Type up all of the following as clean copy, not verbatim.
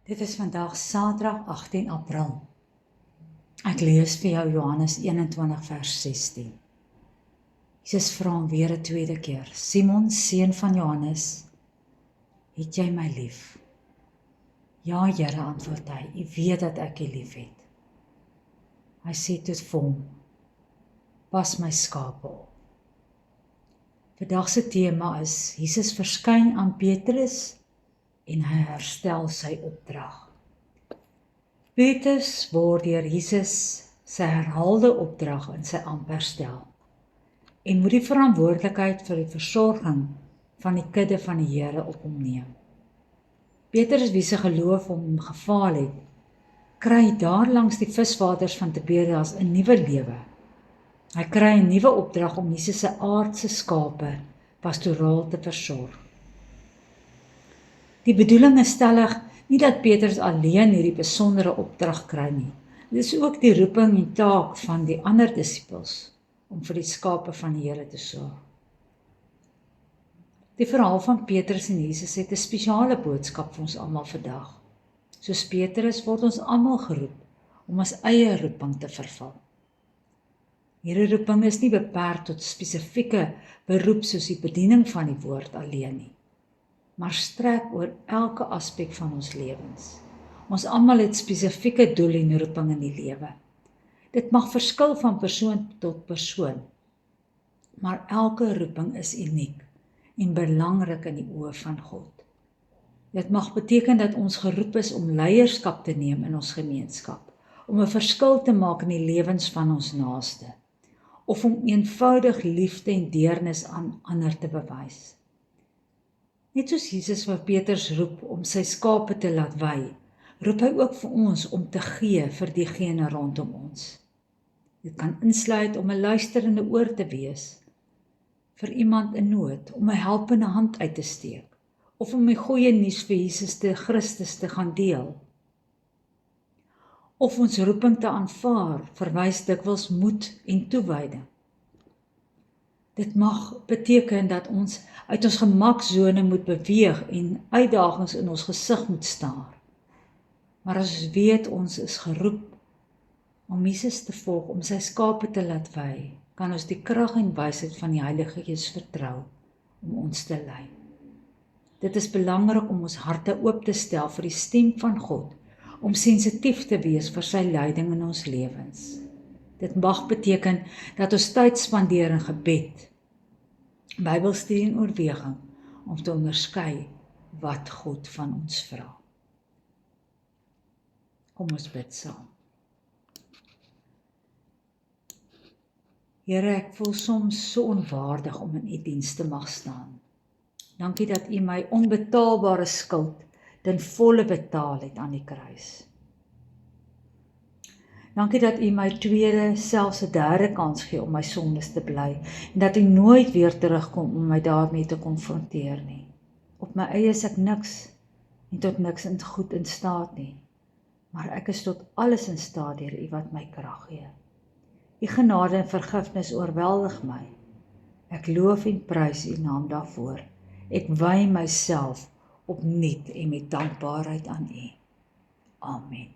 Dit is vandag Saterdag 18 April. Ek lees vir jou Johannes 21 vers 16. Jesus vra hom weer 'n tweede keer: Simon, seun van Johannes, het jy my lief? Ja, Here, antwoord hy, U weet dat ek U liefhet. Hy sê toe vir hom: Pas my skape op. Vandag se tema is Jesus verskyn aan Petrus en hy herstel sy opdrag. Petrus word deur Jesus sy herhaalde opdrag in sy amp herstel en moet die verantwoordelikheid vir die versorging van die kudde van die Here op hom neem. Petrus, wie se geloof hom gefaal het, kry daar langs die viswaters van Tiberias 'n nuwe lewe. Hy kry 'n nuwe opdrag om Jesus se aardse skape pastoraal te versorg. Die bedoeling is stellig nie dat Petrus alleen hierdie besondere opdrag kry nie. Dit is ook die roeping en taak van die ander disippels om vir die skape van die Here te sorg. Die verhaal van Petrus en Jesus het 'n spesiale boodskap vir ons almal vandag. Soos Petrus word ons almal geroep om ons eie roeping te vervul. Hierdie roeping is nie beperk tot spesifieke beroep soos die bediening van die woord alleen nie, maar strek oor elke aspek van ons lewens. Ons almal het spesifieke doel en roeping in die lewe. Dit mag verskil van persoon tot persoon, maar elke roeping is uniek en belangrik in die oë van God. Dit mag beteken dat ons geroep is om leierskap te neem in ons gemeenskap, om 'n verskil te maak in die lewens van ons naaste, of om eenvoudig liefde en deernis aan ander te bewys. Net soos Jesus vir Petrus roep om sy skape te laat wei, roep hy ook vir ons om te gee vir diegene rondom ons. Dit kan insluit om 'n luisterende oor te wees vir iemand in nood, om 'n helpende hand uit te steek, of om die goeie nuus vir Jesus Christus te gaan deel. Of ons roeping te aanvaar, verwys dikwels moed en toewyding. Dit mag beteken dat ons uit ons gemaksone moet beweeg en uitdagings in ons gesig moet staar. Maar as ons weet ons is geroep om Jesus te volg, om sy skape te laat wei, kan ons die krag en wysheid van die Heilige Gees vertrou om ons te lei. Dit is belangrik om ons harte oop te stel vir die stem van God, om sensitief te wees vir sy leiding in ons lewens. Dit mag beteken dat ons tyd spandeer in gebed, Bybelstudie en oorweging, om te onderskei wat God van ons vra. Kom ons bid saam. Here, ek voel soms so onwaardig om in U diens te mag staan. Dankie dat U my onbetaalbare skuld ten volle betaal het aan die kruis. Dankie dat U my tweede, selfs 'n derde kans gee om my sondes te bly en dat U nooit weer terugkom om my daarmee te konfronteer nie. Op my eie is ek niks en tot niks goed in staat nie, maar ek is tot alles in staat deur U wat my krag gee. U genade en vergifnis oorweldig my. Ek loof en prys U naam daarvoor. Ek wy myself opnuut en met dankbaarheid aan U. Amen.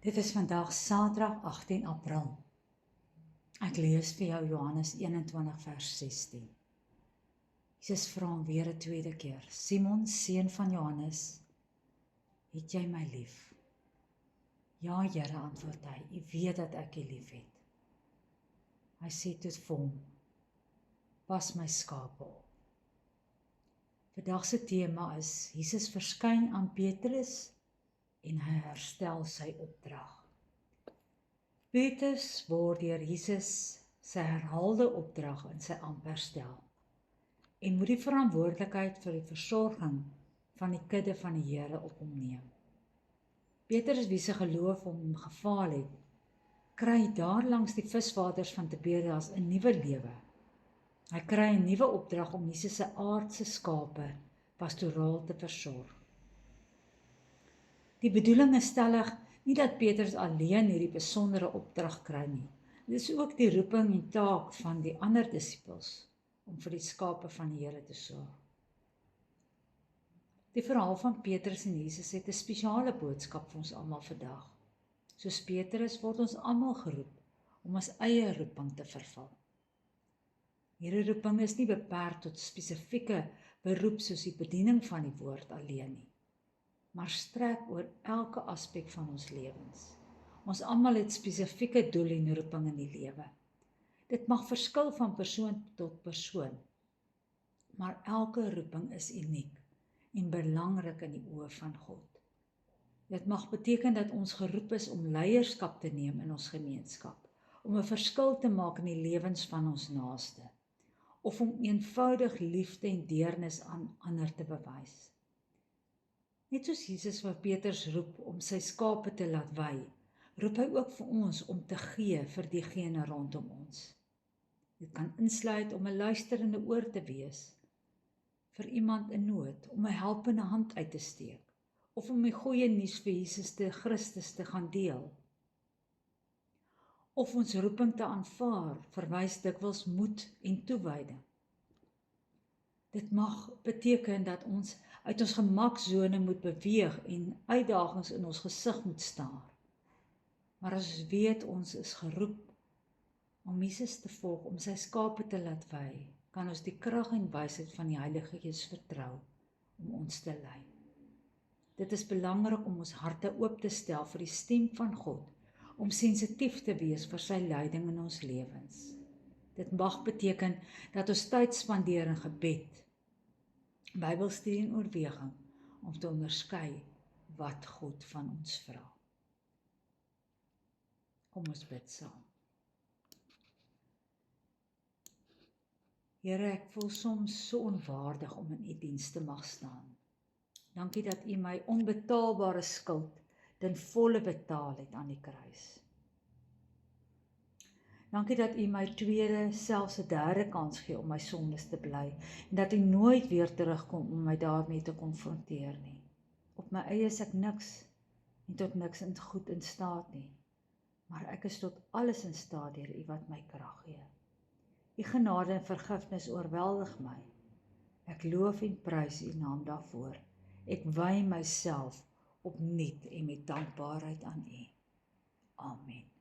Dit is vandag Saterdag 18 April. Ek lees vir jou Johannes 21 vers 16. Jesus vra hom weer 'n tweede keer: Simon, seun van Johannes, het jy my lief? Ja, Here, antwoord hy, U weet dat ek U liefhet. Hy sê toe vir hom: Pas my skape op. Vandag se tema is Jesus verskyn aan Petrus en hy herstel sy opdrag. Petrus word deur Jesus sy herhaalde opdrag in sy amp herstel en moet die verantwoordelikheid vir die versorging van die kudde van die Here op hom neem. Petrus, wie se geloof hom gefaal het, kry daar langs die viswaters van Tiberias 'n nuwe lewe. Hy kry 'n nuwe opdrag om Jesus se aardse skape pastoraal te versorg. Die bedoeling is stellig nie dat Petrus alleen hierdie besondere opdrag kry nie. Dit is ook die roeping en taak van die ander disippels om vir die skape van die Here te sorg. Die verhaal van Petrus en Jesus het 'n spesiale boodskap vir ons almal vandag. Soos Petrus word ons almal geroep om ons eie roeping te vervul. Hierdie roeping is nie beperk tot spesifieke beroep soos die bediening van die woord alleen nie, maar strek oor elke aspek van ons lewens. Ons almal het spesifieke doel en roeping in die lewe. Dit mag verskil van persoon tot persoon, maar elke roeping is uniek en belangrik in die oë van God. Dit mag beteken dat ons geroep is om leierskap te neem in ons gemeenskap, om 'n verskil te maak in die lewens van ons naaste, of om eenvoudig liefde en deernis aan ander te bewys. Net soos Jesus vir Petrus roep om sy skape te laat wei, roep hy ook vir ons om te gee vir diegene rondom ons. Dit kan insluit om 'n luisterende oor te wees vir iemand in nood, om 'n helpende hand uit te steek, of om die goeie nuus vir Jesus Christus te gaan deel. Of ons roeping te aanvaar, verwys dikwels moed en toewyding. Dit mag beteken dat ons uit ons gemaksone moet beweeg en uitdagings in ons gesig moet staar. Maar as ons weet ons is geroep om Jesus te volg, om sy skape te laat wei, kan ons die krag en wysheid van die Heilige Gees vertrou om ons te lei. Dit is belangrik om ons harte oop te stel vir die stem van God, om sensitief te wees vir sy leiding in ons lewens. Dit mag beteken dat ons tyd spandeer in gebed, Bybelstudie en oorweging, om te onderskei wat God van ons vra. Kom ons bid saam. Here, ek voel soms so onwaardig om in U diens te mag staan. Dankie dat U my onbetaalbare skuld ten volle betaal het aan die kruis. Dankie dat U my tweede, selfs 'n derde kans gee om my sondes te bly en dat U nooit weer terugkom om my daarmee te konfronteer nie. Op my eie is ek niks en tot niks in goed in staat nie, maar ek is tot alles in staat deur U wat my krag gee. U genade en vergifnis oorweldig my. Ek loof en prys U naam daarvoor. Ek wy myself opnuut en met dankbaarheid aan U. Amen.